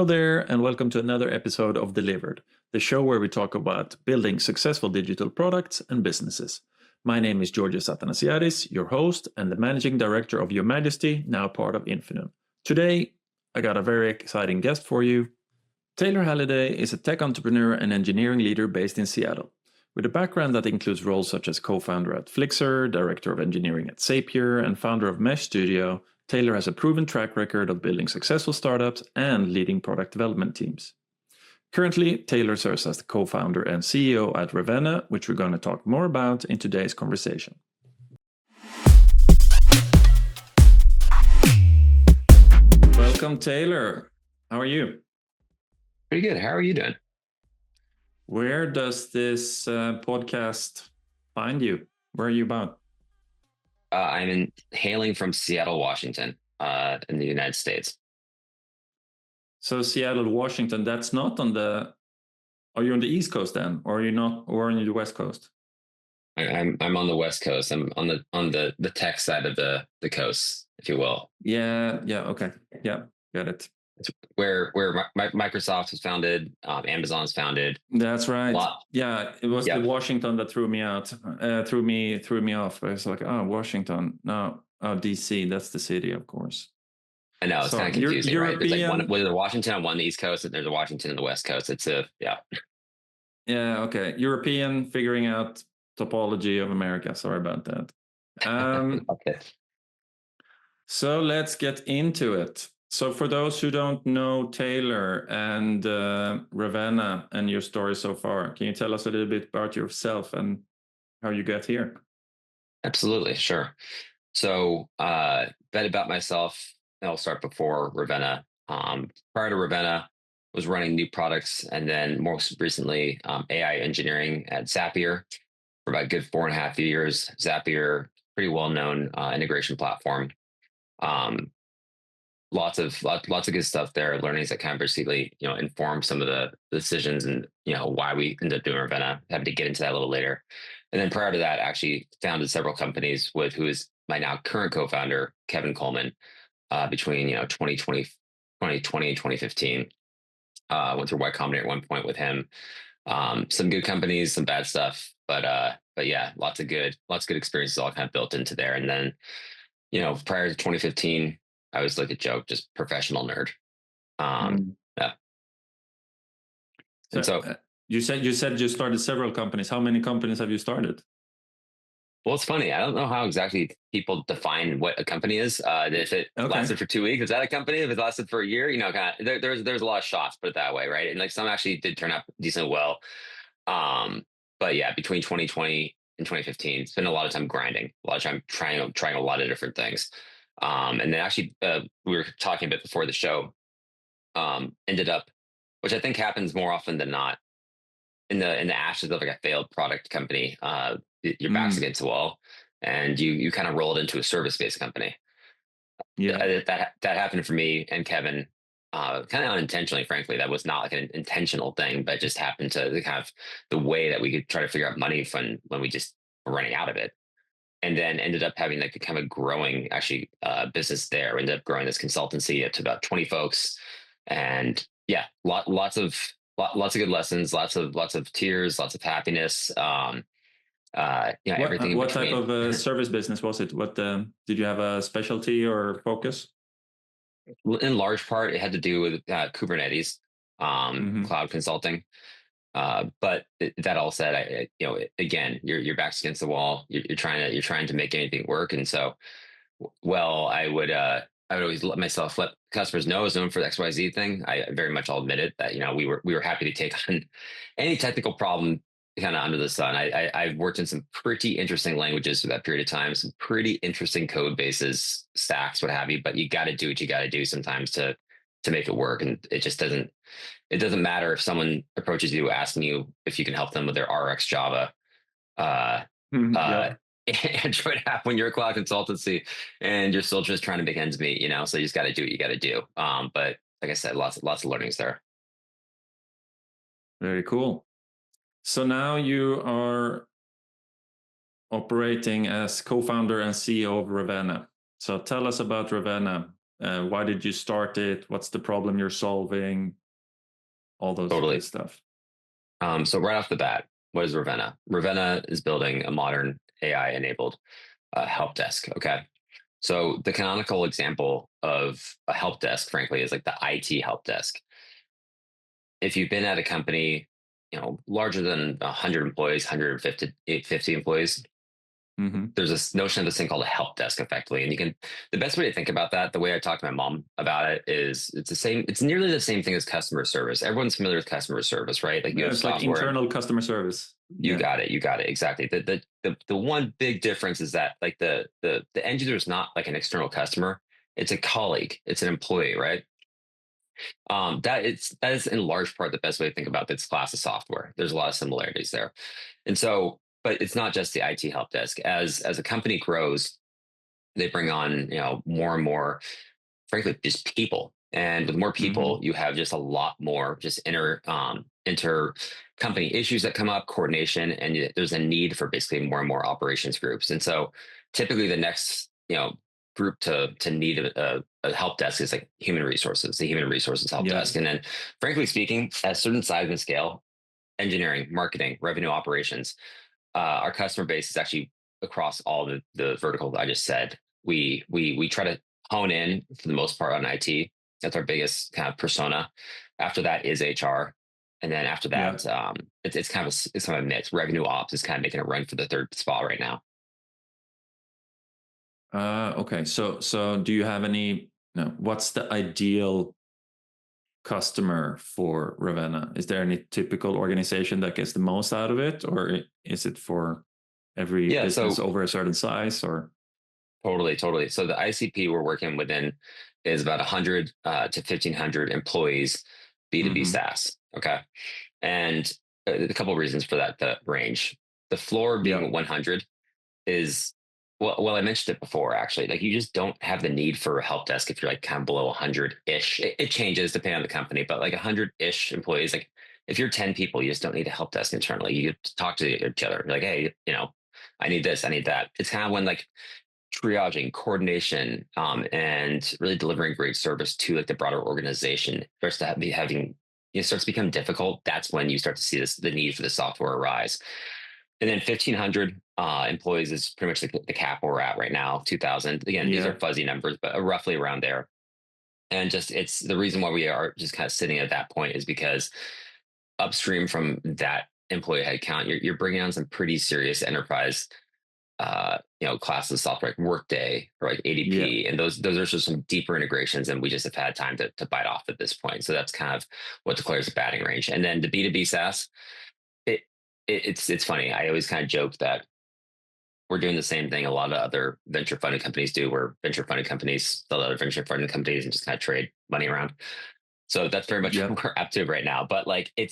Hello there, and welcome to another episode of Delivered, the show where we talk about building successful digital products and businesses. My name is Georgios Athanasiadis, your host and the managing director of Your Majesty, now part of Infinum. Today, I got a very exciting guest for you. Taylor Halliday is a tech entrepreneur and engineering leader based in Seattle. With a background that includes roles such as co-founder at Flixer, director of engineering at Zapier, and founder of Mesh Studio, Taylor has a proven track record of building successful startups and leading product development teams. Currently, Taylor serves as the co-founder and CEO at Ravenna, which we're going to talk more about in today's conversation. Welcome, Taylor. How are you? Pretty good. How are you doing? Where does this podcast find you? Where are you about? I'm hailing from Seattle, Washington, in the United States. So Seattle, Washington, that's not on the... Are you on the East Coast then? Or are you not, or on the West Coast? I'm on the West Coast. I'm on the tech side of the coast, if you will. Yeah, okay. Yeah, got it. It's where Microsoft was founded, Amazon was founded. That's right. Yeah, it was the Washington that threw me out, threw me off. I was like, oh, Washington. No, DC, that's the city, of course. I know, it's kind of confusing, right? There's like there's a Washington on one the East Coast, and there's a Washington on the West Coast. It's yeah. Yeah, okay. European figuring out topology of America. Sorry about that. Okay. So let's get into it. So for those who don't know Taylor and Ravenna and your story so far, can you tell us a little bit about yourself and how you got here? Absolutely, sure. So a bit about myself. I'll start before Ravenna. Prior to Ravenna, was running new products, and then most recently AI engineering at Zapier for about a good 4.5 years. Zapier, pretty well-known integration platform. Lots of good stuff there. Learnings that kind of basically inform some of the decisions and why we ended up doing Ravenna. Happy to get into that a little later. And then prior to that, actually founded several companies with who is my now current co-founder, Kevin Coleman, between 2020 and 2015. Went through Y Combinator at one point with him. Some good companies, some bad stuff, but yeah, lots of good experiences all kind of built into there. And then prior to 2015, I was like a joke, just professional nerd. Yeah. So you said you started several companies. How many companies have you started? Well, it's funny. I don't know how exactly people define what a company is. If it lasted for 2 weeks, is that a company? If it lasted for a year, kind of there's a lot of shots, put it that way, right? And like some actually did turn out decently well. But yeah, between 2020 and 2015, it's been a lot of time grinding, a lot of time trying a lot of different things. And then actually, we were talking a bit before the show. Ended up, which I think happens more often than not, in the ashes of like a failed product company. Your back's against the wall, and you kind of rolled into a service-based company. Yeah, that happened for me and Kevin, kind of unintentionally. Frankly, that was not like an intentional thing, but just happened to kind of the way that we could try to figure out money when we just were running out of it. And then ended up having like a kind of growing actually business there. Ended up growing this consultancy to about 20 folks, and yeah, lots of good lessons, lots of tears, lots of happiness. Everything. What type of service business was it? What did you have a specialty or focus? In large part, it had to do with Kubernetes, cloud consulting. But that all said, again, your back's against the wall. You're trying to make anything work, and so, I would always let customers know I was known for the XYZ thing. I very much all admit it that we were happy to take on any technical problem kind of under the sun. I've worked in some pretty interesting languages for that period of time, some pretty interesting code bases, stacks, what have you. But you got to do what you got to do sometimes to make it work, and it just doesn't. It doesn't matter if someone approaches you asking you if you can help them with their RX Java, Android app when you're a cloud consultancy and you're still just trying to make ends meet, so you just got to do what you got to do. But like I said, lots of learnings there. Very cool. So now you are operating as co-founder and CEO of Ravenna. So tell us about Ravenna. Why did you start it? What's the problem you're solving? All those good Totally. stuff. So right off the bat, what is Ravenna? Ravenna is building a modern AI enabled help desk. Okay. So the canonical example of a help desk, frankly, is like the IT help desk. If you've been at a company, larger than 100 employees, 150 employees, Hmm. there's this notion of this thing called a help desk effectively. And the best way to think about that, the way I talk to my mom about it is it's nearly the same thing as customer service. Everyone's familiar with customer service, right? Like you Yeah, have it's like software and internal customer service. you Yeah. got it. You got it. Exactly. The one big difference is that like the end user is not like an external customer. It's a colleague. It's an employee, right? That is in large part the best way to think about this class of software. There's a lot of similarities there. And so, but it's not just the IT help desk. As a company grows, they bring on, more and more, frankly, just people. And with more Hmm. people, you have just a lot more just inter company issues that come up, coordination, and there's a need for basically more and more operations groups. And so, typically, the next group to need a help desk is like human resources, the human resources help Yeah. desk. And then, frankly speaking, at a certain size and scale, engineering, marketing, revenue operations, our customer base is actually across all the verticals I just said. We try to hone in for the most part on IT. That's our biggest kind of persona. After that is HR, and then after Yeah. that, it's kind of a mix. Revenue ops is kind of making a run for the third spot right now. Okay. So do you have any? No. What's the ideal customer for Ravenna? Is there any typical organization that gets the most out of it, or is it for every Yeah, business so over a certain size? Or totally. So the ICP we're working within is about 100 to 1,500 employees, B2B hmm. SaaS. Okay. And a couple of reasons for that, the range. The floor Yeah. being 100 is, well, I mentioned it before, actually. Like, you just don't have the need for a help desk if you're like kind of below 100 ish. It changes depending on the company, but like 100 ish employees, like if you're 10 people, you just don't need a help desk internally. You talk to each other. You're like, hey, I need this, I need that. It's kind of when like triaging, coordination, and really delivering great service to like the broader organization starts to be having it starts to become difficult. That's when you start to see the need for the software arise. And then 1,500 employees is pretty much the cap we're at right now. 2,000. Again, these are Yeah. fuzzy numbers, but roughly around there. And just it's the reason why we are just kind of sitting at that point is because upstream from that employee headcount, you're bringing on some pretty serious enterprise classes of software like Workday or like Yeah. ADP, and those are just some deeper integrations, and we just have had time to bite off at this point. So that's kind of what declares the batting range. And then the B2B SaaS, it, it's funny. I always kind of joke that we're doing the same thing a lot of other venture funded companies do, where venture funded companies sell to other venture funded companies and just kind of trade money around. So that's very much Yeah. what we're up to right now. But like the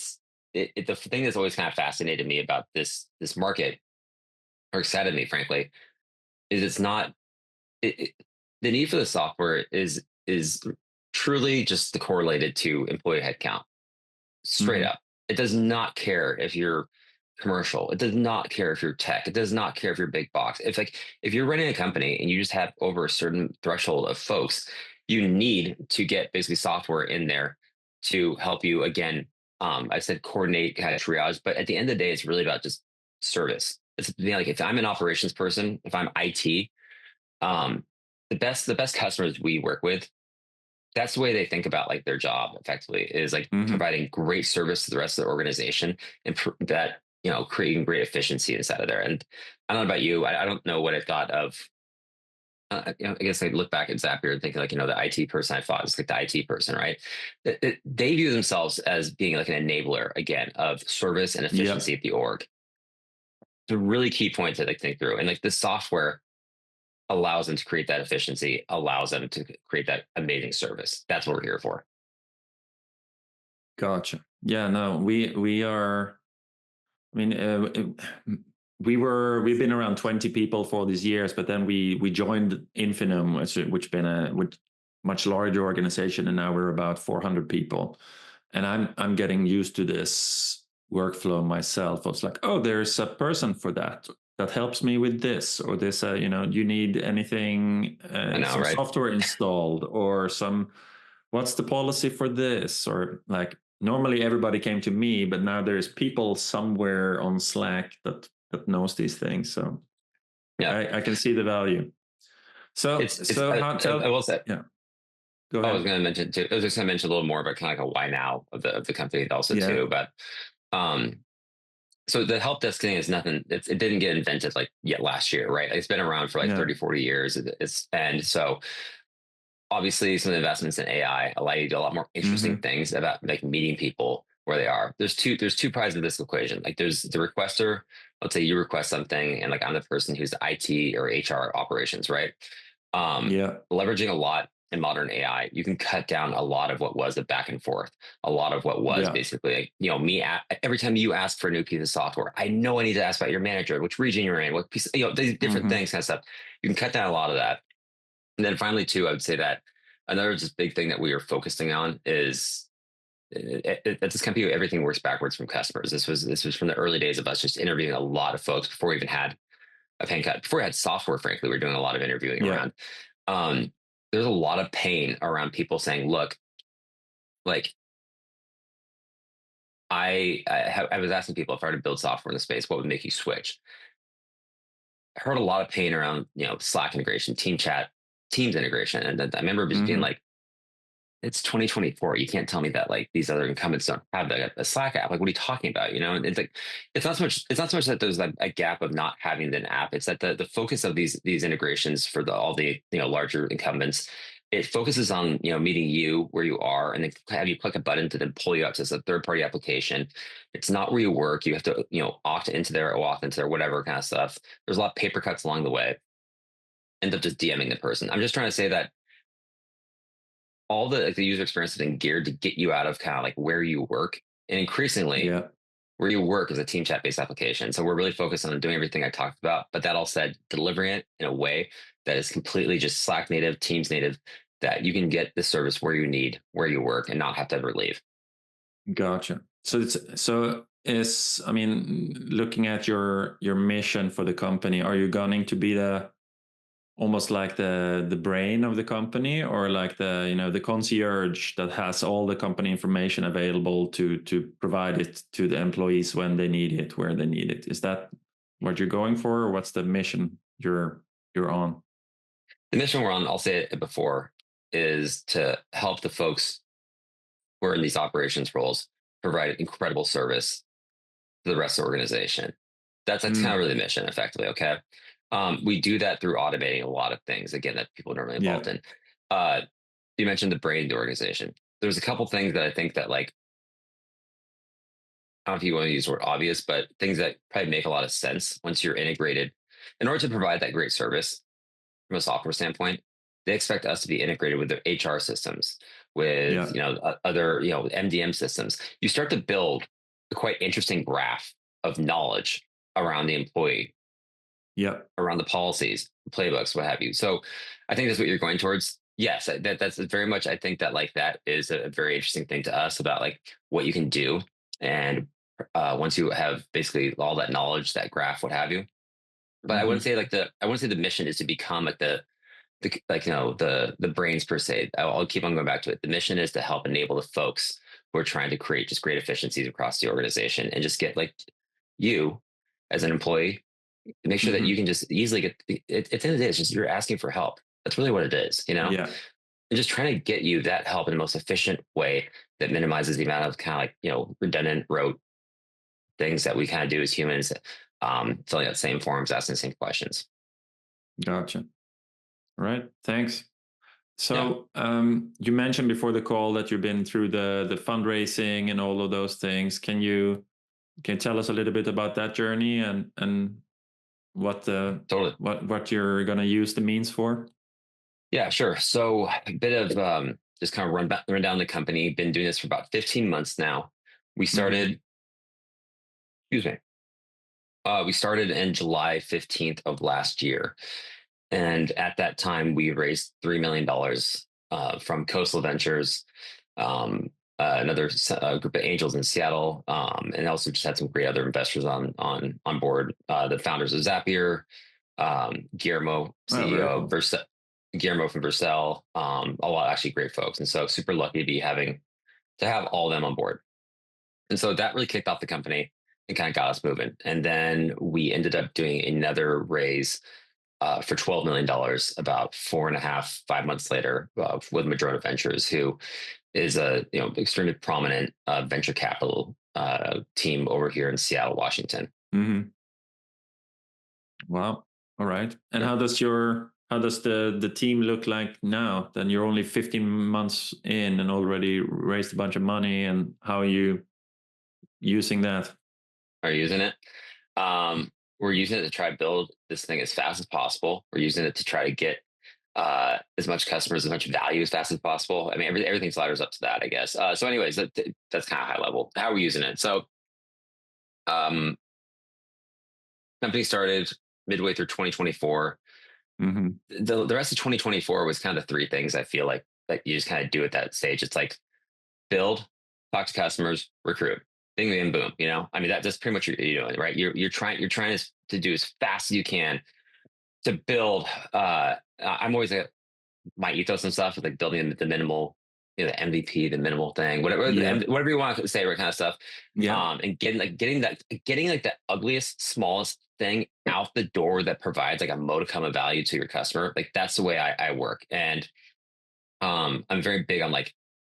thing that's always kind of fascinated me about this market, or excited me, frankly, is it's not it, it- the need for the software is truly just correlated to employee headcount. Straight Hmm. up, it does not care if you're commercial. It does not care if you're tech. It does not care if you're big box. If you're running a company and you just have over a certain threshold of folks, you need to get basically software in there to help you. Again, I said coordinate, kind of triage, but at the end of the day, it's really about just service. It's like if I'm an operations person, if I'm IT, um, the best customers we work with, that's the way they think about like their job effectively is like Hmm. providing great service to the rest of the organization and that creating great efficiency inside of there. And I don't know about you, I don't know what I thought of. I guess I look back at Zapier and think like the IT person I thought was like the IT person, right? They view themselves as being like an enabler again of service and Yeah. efficiency of the org. It's a really key point to like think through, and like the software allows them to create that efficiency, allows them to create that amazing service. That's what we're here for. Gotcha. Yeah. No, we are. I mean, we've been around 20 people for these years, but then we joined Infinum, which been a much larger organization, and now we're about 400 people. And I'm getting used to this workflow myself. I was like, oh, there's a person for that. that helps me with this or this. You need anything, I know, some right? software installed or some. What's the policy for this? Or like normally everybody came to me, but now there's people somewhere on Slack that knows these things. So Yeah. I can see the value. It's So how I tell will say, yeah, go I was ahead. going to mention too. I was just going to mention a little more about kind of like a why now of the company also Yeah, too. But um, so the help desk thing is nothing. It didn't get invented like yet last year, right? It's been around for like yeah, 30, 40 years. And so obviously some of the investments in AI allow you to do a lot more interesting mm-hmm. things about like meeting people where they are. There's two sides of this equation. Like there's the requester. Let's say you request something, and like I'm the person who's the IT or HR operations, right? Yeah, Leveraging a lot in modern AI, you can cut down a lot of what was the back and forth. A lot of what was yeah, basically like, every time you ask for a new piece of software, I know I need to ask about your manager, which region you're in, what piece, these different mm-hmm. things, kind of stuff. You can cut down a lot of that. And then finally, too, I would say that another just big thing that we are focusing on is at this company, everything works backwards from customers. This was from the early days of us just interviewing a lot of folks before we even had a pen cut. Before we had software, frankly, we were doing a lot of interviewing Yeah, around. Um, there's a lot of pain around people saying, "Look, like I was asking people if I were to build software in the space, what would make you switch?" I heard a lot of pain around Slack integration, team chat, Teams integration, and then I remember just being mm-hmm. like, it's 2024. You can't tell me that like these other incumbents don't have a Slack app. Like, what are you talking about? And it's like, it's not so much that there's a gap of not having an app. It's that the focus of these integrations for all the larger incumbents, it focuses on meeting you where you are, and then have you click a button to then pull you up to a third party application. It's not where you work. You have to opt into there or opt into there, whatever kind of stuff. There's a lot of paper cuts along the way. End up just DMing the person. I'm just trying to say that all the user experience has been geared to get you out of kind of like where you work, and increasingly Yeah. where you work is a team chat based application. So we're really focused on doing everything I talked about, but that all said, delivering it in a way that is completely just Slack native, Teams native, that you can get the service where you need, where you work, and not have to ever leave. Gotcha. I mean, looking at your mission for the company, are you going to be the almost like the brain of the company, or like the concierge that has all the company information available to provide it to the employees when they need it, where they need it? Is that what you're going for, or what's the mission you're on? The mission we're on, I'll say it before, is to help the folks who are in these operations roles provide incredible service to the rest of the organization. That's kind of Mm, really the mission, effectively. Okay, we do that through automating a lot of things. Again, that people are normally yeah. involved in. Uh, you mentioned the brain of the organization. There's a couple things that I think that like I don't know if you want to use the word obvious, but things that probably make a lot of sense once you're integrated. In order to provide that great service from a software standpoint, they expect us to be integrated with their HR systems, with Yeah. other MDM systems. You start to build a quite interesting graph of knowledge around the employee, Yeah. around the policies, playbooks, what have you. So I think that's what you're going towards. Yes, that's very much. I think that like that is a very interesting thing to us about like what you can do, and once you have basically all that knowledge, that graph, what have you. But Hmm. I wouldn't say the mission is to become like the brains per se. I'll keep on going back to it. The mission is to help enable the folks who are trying to create just great efficiencies across the organization, and just get like you as an employee, make sure that you Hmm. can just easily get at the end of the day, it's just you're asking for help. That's really what it is. Yeah. And just trying to get you that help in the most efficient way that minimizes the amount of kind of like redundant rote things that we kind of do as humans, filling out the same forms, asking the same questions. Gotcha. All right. Thanks. Yeah, So you mentioned before the call that you've been through the fundraising and all of those things. Can you tell us a little bit about that journey and what totally. what you're gonna use the means for? Yeah, sure. So a bit of just kind of run down the company. Been doing this for about 15 months now. We Hmm. started, excuse me, we started in July 15th of last year. And at that time, we raised $3 million from Coastal Ventures, um, another group of angels in Seattle, and also just had some great other investors on board. The founders of Zapier, Guillermo, Oh, CEO very of cool. Guillermo from Vercel, a lot actually great folks, and so super lucky to be having to have all of them on board. And so that really kicked off the company and kind of got us moving. And then we ended up doing another raise for $12 million about 4.5, 5 months later with Madrona Ventures, who is a extremely prominent venture capital team over here in Seattle, Washington. Mm-hmm. Wow. All right. And how does the team look like now? Then you're only 15 months in and already raised a bunch of money. And how are you using that? Are you using it? We're using it to try to build this thing as fast as possible. We're using it to try to get as much customers, as much value as fast as possible. I mean, everything sliders up to that, I guess. So, anyways, that's kind of high level. How are we using it? So, um, company started midway through 2024. Mm-hmm. The rest of 2024 was kind of the three things I feel like that you just kind of do at that stage. It's like build, talk to customers, recruit. Bing, bing, boom. I mean, that's pretty much what you're doing, right? You're trying to do as fast as you can to build. I'm always my ethos and stuff is like building the minimal, the MVP, the minimal thing, whatever, Yeah. whatever you want to say, right kind of stuff. Yeah. And getting like the ugliest, smallest thing out the door that provides like a modicum of value to your customer. Like that's the way I work. And I'm very big on like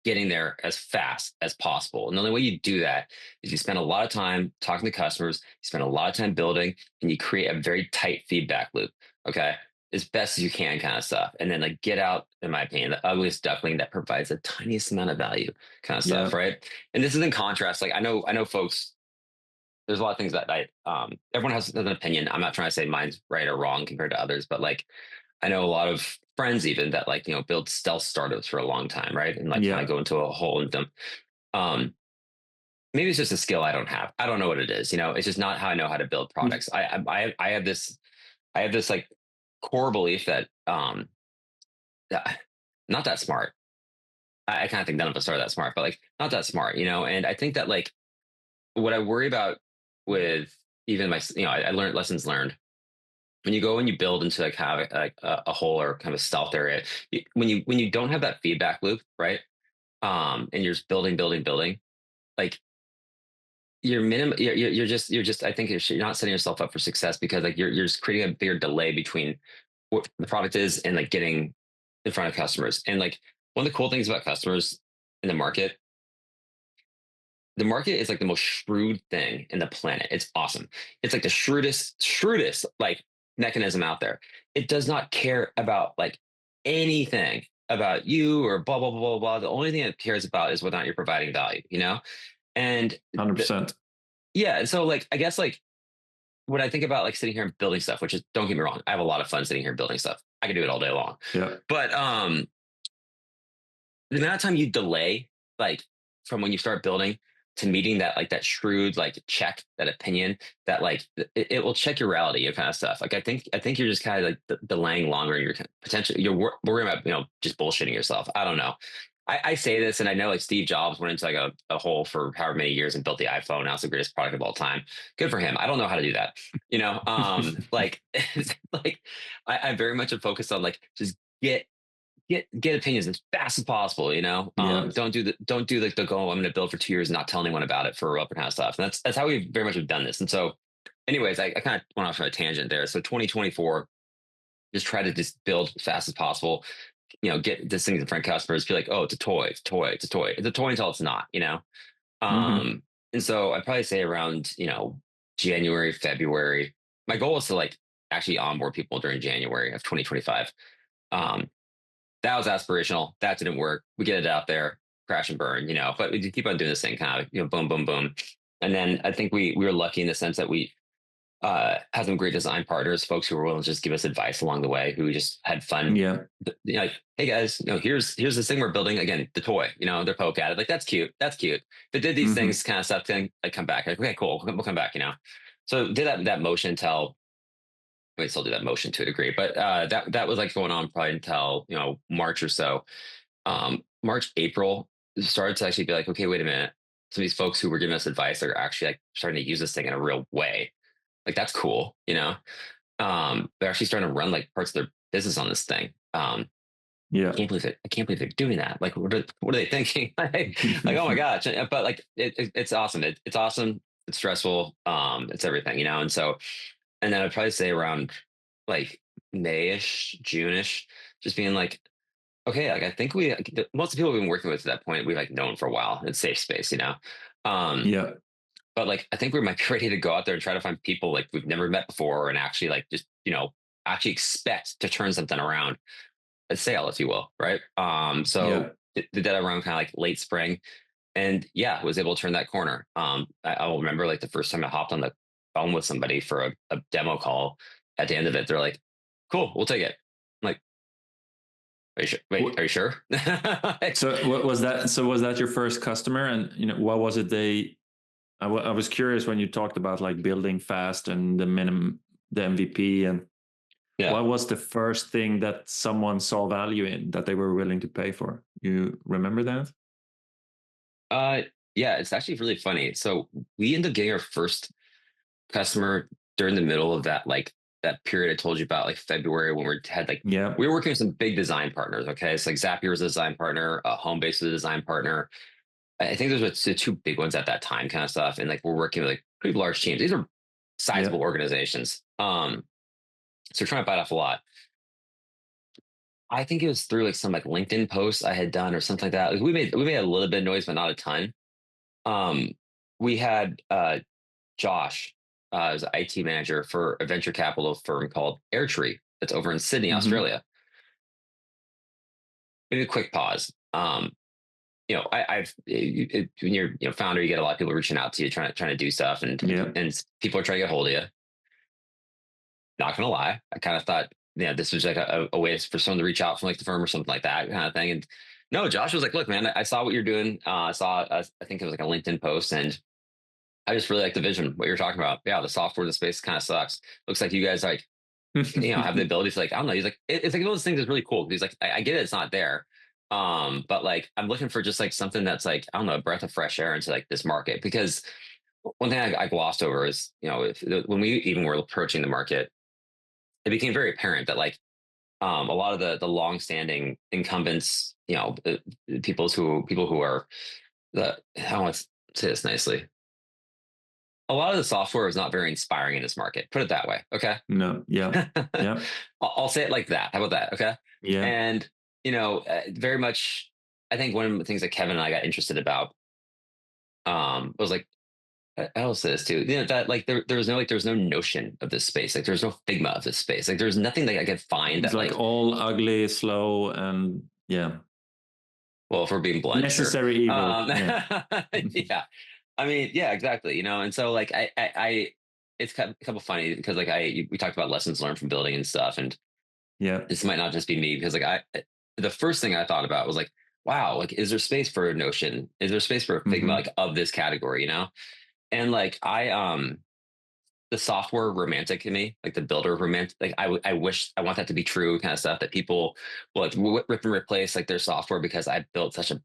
getting there as fast as possible. And the only way you do that is you spend a lot of time talking to customers, you spend a lot of time building, and you create a very tight feedback loop. Okay. As best as you can, kind of stuff. And then like get out, in my opinion, the ugliest duckling that provides the tiniest amount of value, kind of stuff. Yeah. Right. And this is in contrast. Like I know folks, there's a lot of things that everyone has an opinion. I'm not trying to say mine's right or wrong compared to others, but like I know a lot of friends even that like, build stealth startups for a long time, right? And like kind Yeah. of go into a hole in them. Um, Maybe it's just a skill I don't have. I don't know what it is. It's just not how I know how to build products. I have this like core belief that not that smart. I kind of think none of us are that smart, but like not that smart, and I think that like what I worry about with even I learned lessons learned when you go and you build into like have a hole or kind of a stealth area, when you don't have that feedback loop, right? And you're just building, like you're just I think you're not setting yourself up for success because like you're just creating a bigger delay between what the product is and like getting in front of customers. And like one of the cool things about customers in the market is like the most shrewd thing in the planet. It's awesome. It's like the shrewdest like mechanism out there. It does not care about like anything about you or blah blah blah blah blah. The only thing it cares about is whether or not you're providing value. And 100%. yeah, so like I guess like when I think about like sitting here and building stuff, which is don't get me wrong, I have a lot of fun sitting here building stuff. I can do it all day long. Yeah. But the amount of time you delay, like from when you start building to meeting that, like that shrewd, like check that opinion that like it will check your reality, kind of stuff. Like I think you're just kind of like delaying longer. And you're potentially worrying about just bullshitting yourself. I don't know. I say this, and I know like Steve Jobs went into like a hole for however many years and built the iPhone. Now it's the greatest product of all time. Good for him. I don't know how to do that. Like like I very much am focused on like just get opinions as fast as possible. Yeah. Don't do like the go, I'm going to build for 2 years and not tell anyone about it for upper kind of stuff. And that's how we very much have done this. And so anyways, I kind of went off on a tangent there. So 2024, just try to just build as fast as possible, get this thing in front of customers, be like, oh, it's a toy, it's a toy, it's a toy. It's a toy until it's not. Mm-hmm. And so I'd probably say around, January, February, my goal is to like actually onboard people during January of 2025. Um, that was aspirational. That didn't work. We get it out there, crash and burn. But we just keep on doing this thing kind of, boom, boom, boom. And then I think we were lucky in the sense that we had some great design partners, folks who were willing to just give us advice along the way, who just had fun. Yeah. Like, hey guys, here's this thing we're building. Again, the toy, they're poke at it. Like, that's cute. That's cute. But did these Mm-hmm. things kind of stuff, then I come back. Like, okay, cool. We'll come back. So did that motion until we still do that motion to a degree, but that was like going on probably until March or so, March, April. started to actually be like, okay, wait a minute. Some of these folks who were giving us advice are actually like starting to use this thing in a real way. Like that's cool, you know. They're actually starting to run like parts of their business on this thing. Yeah. I can't believe they're doing that. Like, what are they thinking? Like, oh my gosh! But like, it's awesome. It's awesome. It's stressful. It's everything, you know. And so, and then I'd probably say around like Mayish, June-ish, just being like, okay, like I think most of the people we've been working with at that point, we've like known for a while. It's safe space, you know. Um, Yeah. but like, I think we might be ready to go out there and try to find people like we've never met before, and actually like just actually expect to turn something around, a sale, if you will, right? So Yeah. did that around kind of like late spring, and yeah, was able to turn that corner. I will remember like the first time I hopped on the phone with somebody for a demo call. At the end of it, they're like, "Cool, we'll take it." I'm like, are you sure? Wait, are you sure? So what was that? So was that your first customer? And what was it they? I was curious when you talked about like building fast and the MVP, and Yeah. what was the first thing that someone saw value in that they were willing to pay for? You remember that? Uh, yeah, it's actually really funny. So we ended up getting our first customer during the middle of that, like that period I told you about, like February, when had like Yeah. we were working with some big design partners. Okay, it's like Zapier was a design partner, Homebase was a design partner. I think those were the two big ones at that time, kind of stuff. And like we're working with like pretty large teams. These are Yeah. sizable organizations. So we're trying to bite off a lot. I think it was through like some like LinkedIn posts I had done or something like that. Like we made a little bit of noise, but not a ton. Um, we had Josh, as an IT manager for a venture capital firm called Airtree that's over in Sydney, Hmm. Australia. Maybe a quick pause. When you're founder, you get a lot of people reaching out to you, trying to do stuff, and Yeah. people are trying to get a hold of you. Not gonna lie, I kind of thought, this was like a way for someone to reach out from like the firm or something like that kind of thing. And no, Josh was like, "Look, man, I saw what you're doing. I saw, I think it was like a LinkedIn post, and I just really like the vision, what you're talking about. Yeah, the software in the space kind of sucks. Looks like you guys like, have the ability to like, I don't know." He's like, it's like one of those things that's really cool. He's like, I get it, it's not there. But like, I'm looking for just like something that's like, I don't know, a breath of fresh air into like this market. Because one thing I glossed over is, when we even were approaching the market, it became very apparent that like, a lot of the long-standing incumbents, people who are how do I say this nicely? A lot of the software is not very inspiring in this market. Put it that way. Okay. No. Yeah. Yeah. I'll say it like that. How about that? Okay. Yeah. And, very much, I think one of the things that Kevin and I got interested about, was like, I'll say this too, that like there was no notion of this space. Like there's no Figma of this space. Like there's nothing that I could find It's that like like, all ugly, slow, and yeah, well, if we're being blunt, sure. necessary evil. Yeah. Yeah. I mean, yeah, exactly. And so like it's kind of funny because like we talked about lessons learned from building and stuff, and Yeah. this might not just be me because like the first thing I thought about was like, wow, like is there space for a Notion? Is there space for a Figma Hmm. like of this category? And like the software romantic in me, like the builder romantic, like I wish I want that to be true kind of stuff that people will like rip and replace like their software because I built such a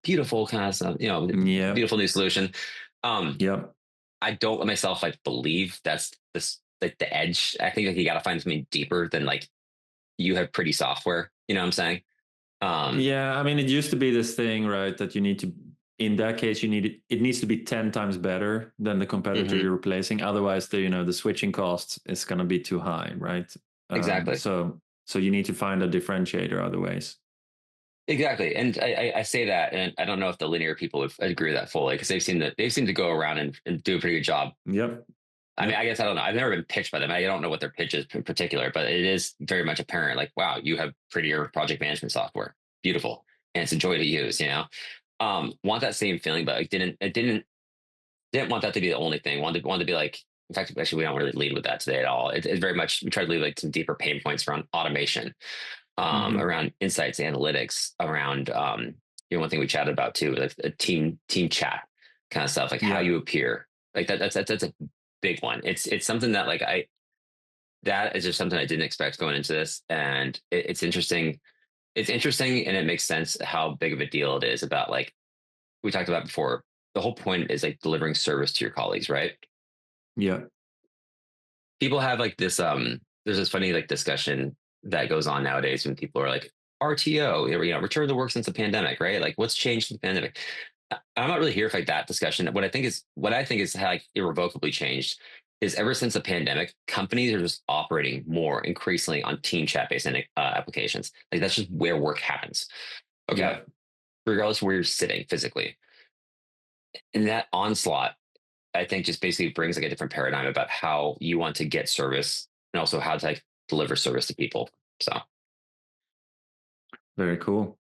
beautiful kind of stuff, Yeah. beautiful new solution. Um, Yeah. I don't let myself like believe that's this like the edge. I think like you got to find something deeper than like you have pretty software. You know what I'm saying? Um, Yeah. I mean, it used to be this thing, right? That you need to, in that case, it needs to be 10 times better than the competitor mhm, you're replacing. Otherwise, the switching cost is going to be too high, right? exactly. So you need to find a differentiator other ways. Exactly, and I say that, and I don't know if the linear people would agree with that fully because they've seemed to go around and do a pretty good job. Yep. I mean, I Yep. guess I don't know. I've never been pitched by them. I don't know what their pitch is in particular, but it is very much apparent. Like, wow, you have prettier project management software, beautiful, and it's a joy to use. Want that same feeling, but like didn't want that to be the only thing. Wanted to be like. In fact, actually, we don't really lead with that today at all. It's very much we try to lead like some deeper pain points around automation, Hmm. around insights, analytics, around one thing we chatted about too, like a team chat kind of stuff, like how Yeah. you appear, like that's a big one. It's something that like that is just something I didn't expect going into this, and it's interesting. it's interesting and it makes sense how big of a deal it is about like we talked about before. The whole point is like delivering service to your colleagues, right? Yeah. People have like this there's this funny like discussion that goes on nowadays when people are like RTO, return to work since the pandemic, right? Like what's changed in the pandemic? I'm not really here for like that discussion. What I think is how like irrevocably changed is ever since the pandemic, companies are just operating more increasingly on team chat based applications. Like that's just where work happens. Okay, Yeah. regardless of where you're sitting physically. And that onslaught, I think, just basically brings like a different paradigm about how you want to get service and also how to like deliver service to people. So Very cool.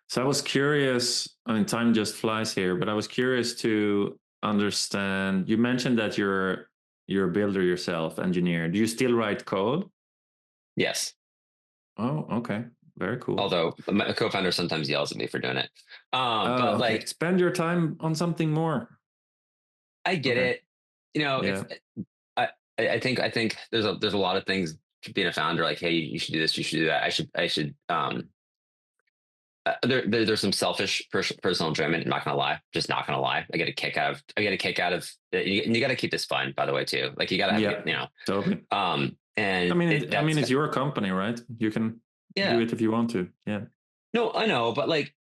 So I was curious, I mean, time just flies here, but I was curious to understand. You mentioned that you're a builder yourself, engineer. Do you still write code? yes, Oh, okay. Very cool. although my co-founder sometimes yells at me for doing it. Oh, But okay. like Spend your time on something more. I get Okay. it. You know, if Yeah. I, I think there's a lot of things to being a founder. Like, hey, you should do this, you should do that. I should. There's some selfish personal enjoyment. I'm not gonna lie, just not gonna lie. I get a kick out of. You got to keep this fun, by the way, too. Like you got to have, Yeah. Totally. and I mean, that's it's your company, right? You can do yeah. it if you want to. Yeah. No, I know, but like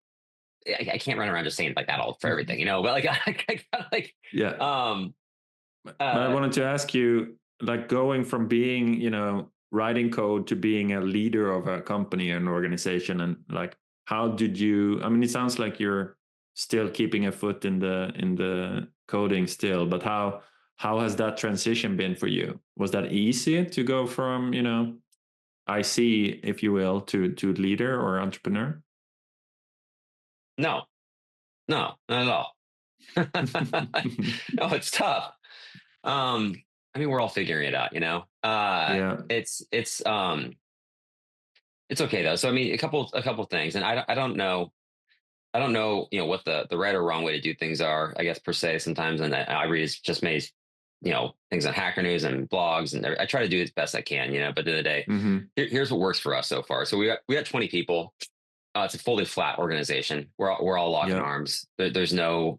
I can't run around just saying like that all for everything, But like I gotta like Yeah. um But I uh wanted to ask you, like, going from being, writing code to being a leader of a company and organization, and like, how did you? I mean, it sounds like you're still keeping a foot in the coding still, but how has that transition been for you? Was that easy to go from, IC, if you will, to leader or entrepreneur? no, no, not at all. No, it's tough. Um, I mean, we're all figuring it out, Yeah. It's okay though. So I mean, a couple things, and I don't know, what the right or wrong way to do things are, I guess per se sometimes. And I read just made, things on Hacker News and blogs, and I try to do as best I can, But at the end of the day, Hmm. here's what works for us so far. So we got 20 people. It's a fully flat organization. We're all locking Yeah. arms. There's no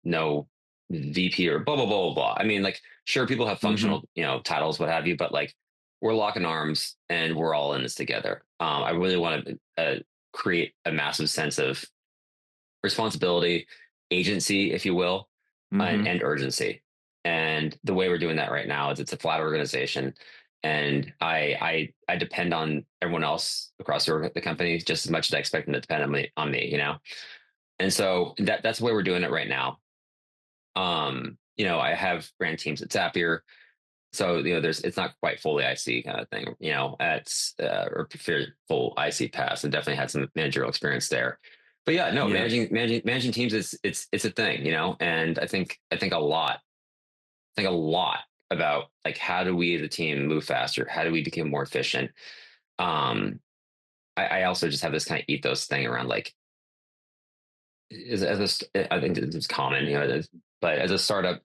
no VP or blah blah blah blah blah. I mean, like sure, people have Hmm. functional titles, what have you, but like we're locking arms and we're all in this together. I really want to create a massive sense of responsibility, agency, if you will, Hmm. and urgency. And the way we're doing that right now is it's a flat organization, and I depend on everyone else across the company just as much as I expect them to depend on me. And so that's the way we're doing it right now. I have ran teams at Zapier, so there's it's not quite fully IC kind of thing. It's or full IC pass, and definitely had some managerial experience there. But yeah, no, Yeah. managing teams is it's a thing, and I think a lot about like how do we as a team move faster? How do we become more efficient? Um, I also just have this kind of ethos thing around like I think it's common, but as a startup,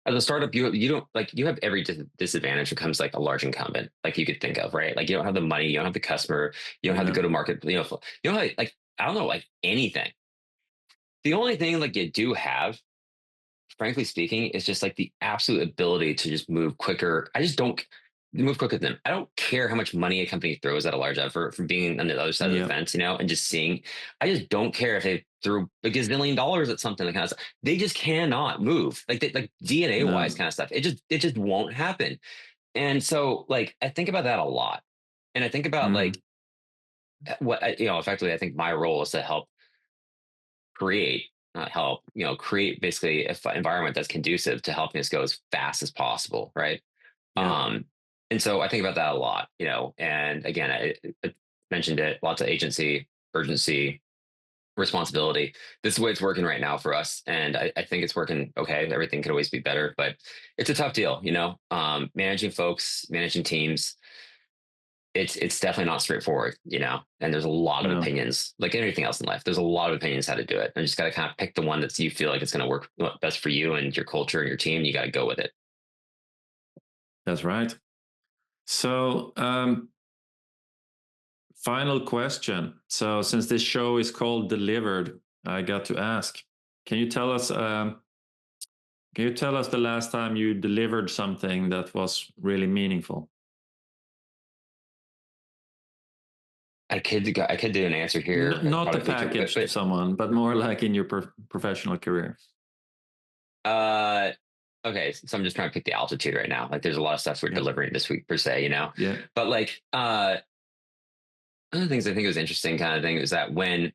you don't like you have every disadvantage becomes like a large incumbent, like you could think of, right? Like you don't have the money, you don't have the customer, you don't have the Yeah. go to market, like I don't know, like anything. The only thing like you do have, frankly speaking, is just like the absolute ability to just move quicker. I just don't move quicker than them. I don't care how much money a company throws at a large effort from being on the other side of the Yeah. fence, and just seeing. I just don't care if they threw a gazillion dollars at something, that kind of stuff. They just cannot move, like DNA wise, No. kind of stuff. It just won't happen. And so, like, I think about that a lot, and I think about like Hmm. effectively, I think my role is to create create basically an environment that's conducive to helping us go as fast as possible, right? Yeah. um and so I think about that a lot, and again, I mentioned it, lots of agency, urgency, responsibility. This is the way it's working right now for us, and I think it's working okay. Everything could always be better, but it's a tough deal, managing folks, managing teams. It's definitely not straightforward, and there's a lot of No. opinions, like anything else in life. There's a lot of opinions how to do it, and you just got to kind of pick the one that you feel like it's going to work best for you and your culture and your team. You got to go with it. That's right. So, Final question. So since this show is called Delivered, I got to ask, can you tell us the last time you delivered something that was really meaningful? I could do an answer here. Not the Probably package to someone, but more like in your professional career. Okay, so I'm just trying to pick the altitude right now. Like, there's a lot of stuff we're delivering this week per se, Yeah. But like, one of the things I think was interesting, kind of thing, is that when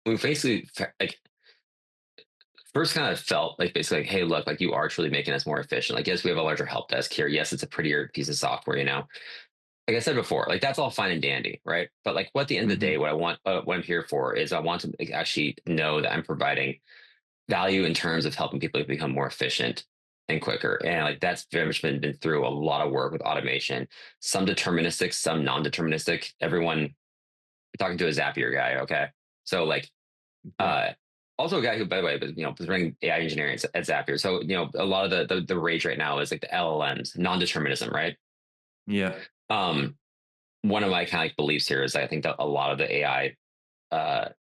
we basically like first kind of felt like basically like, hey, look, like you are truly making us more efficient. Like, yes, we have a larger help desk here. Yes, it's a prettier piece of software, Like I said before, like that's all fine and dandy, right? But like, what at the end of the day, what I want, what I'm here for is I want to like, actually know that I'm providing value in terms of helping people become more efficient and quicker. And like that's very much been through a lot of work with automation, some deterministic, some non-deterministic. Everyone talking to a Zapier guy, okay? So like Yeah. also a guy who, by the way, was running AI engineering at Zapier. So a lot of the rage right now is like the LLMs, non-determinism, right? Yeah. One of my kind of like beliefs here is I think that a lot of the AI, the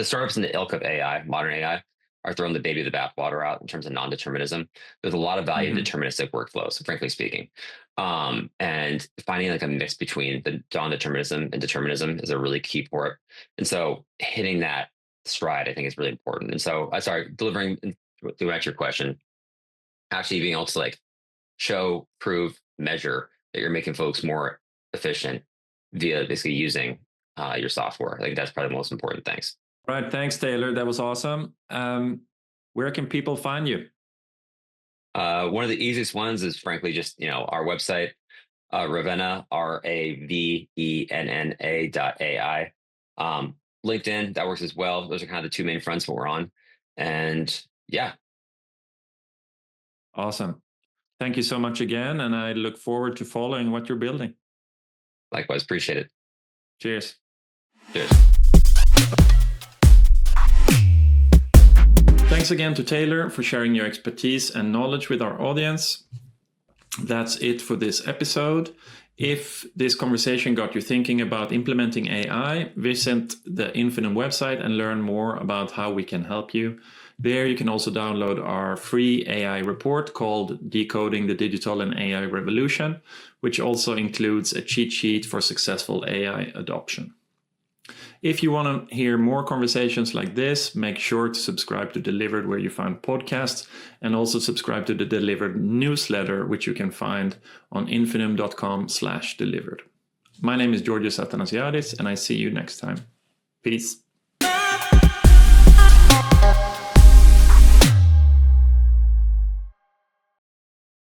startups in the ilk of AI, modern AI, are throwing the baby the bathwater out in terms of non-determinism. There's a lot of value in deterministic workflows, frankly speaking. And finding like a mix between the non-determinism and determinism is a really key for it. And so hitting that stride, I think, is really important. And so I started delivering to answer your question, actually being able to like show, prove, measure that you're making folks more efficient via basically using your software. I think that's probably the most important things. Right. Thanks, Taylor. That was awesome. Where can people find you? One of the easiest ones is frankly just our website, Ravenna, RAVENNA.ai. LinkedIn, that works as well. Those are kind of the two main fronts that we're on. And yeah. Awesome. Thank you so much again. And I look forward to following what you're building. Likewise, appreciate it. Cheers. Cheers. Thanks again to Taylor for sharing your expertise and knowledge with our audience. That's it for this episode. If this conversation got you thinking about implementing AI, visit the Infinum website and learn more about how we can help you. There you can also download our free AI report called Decoding the Digital and AI Revolution, which also includes a cheat sheet for successful AI adoption. If you want to hear more conversations like this, make sure to subscribe to Delivered where you find podcasts, and also subscribe to the Delivered newsletter, which you can find on infinum.com/delivered. My name is Georgios Athanasiadis, and I see you next time. Peace.